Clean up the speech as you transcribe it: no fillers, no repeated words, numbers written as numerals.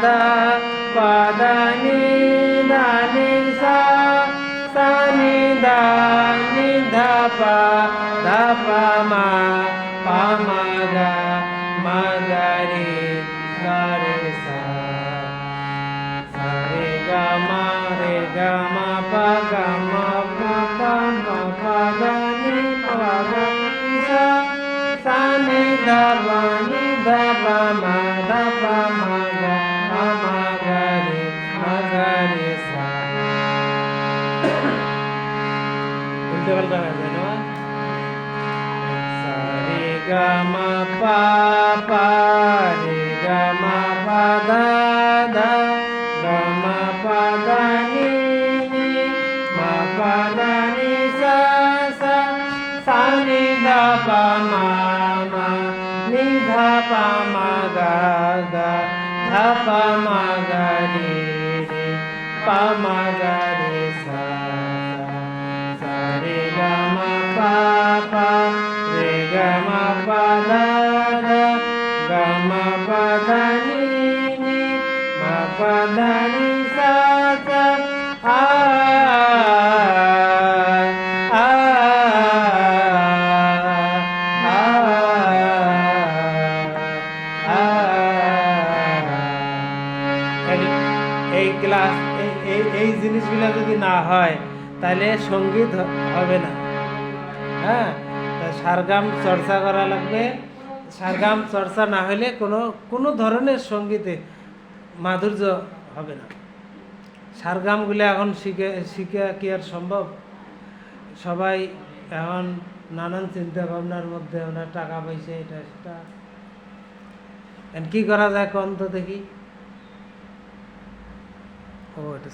da pa da ni sa sa ni da pa ma ga re sa re ga ma pa da ni sa sa ni da pa ma ga re sa উল্টে পাল্টা হয়ে যায় না সা রে গা মা পা রে গা মা পা দা গা মা পা দা নি মা পা দা নি সা সা নি ধা পা মা নি ধা পা মা গা ধা পা মা গা রে পা মা গা রে সা re ga ma pa re ga ma pa da ga ma pa da ni ma pa da ni sa a এই ক্লাস এই জিনিসগুলো যদি না হয় তাহলে সঙ্গীত হবে না। হ্যাঁ, সারগাম চর্চা করা লাগবে। সারগাম চর্চা না হলে কোনো ধরনের সঙ্গীতে মাধুর্য হবে না। সারগামগুলো এখন শিখে কি আর সম্ভব? সবাই এখন নানান চিন্তা ভাবনার মধ্যে ওনার টাকা পয়সা এটা সেটা, কি করা যায় কোন তো দেখি। ও এটা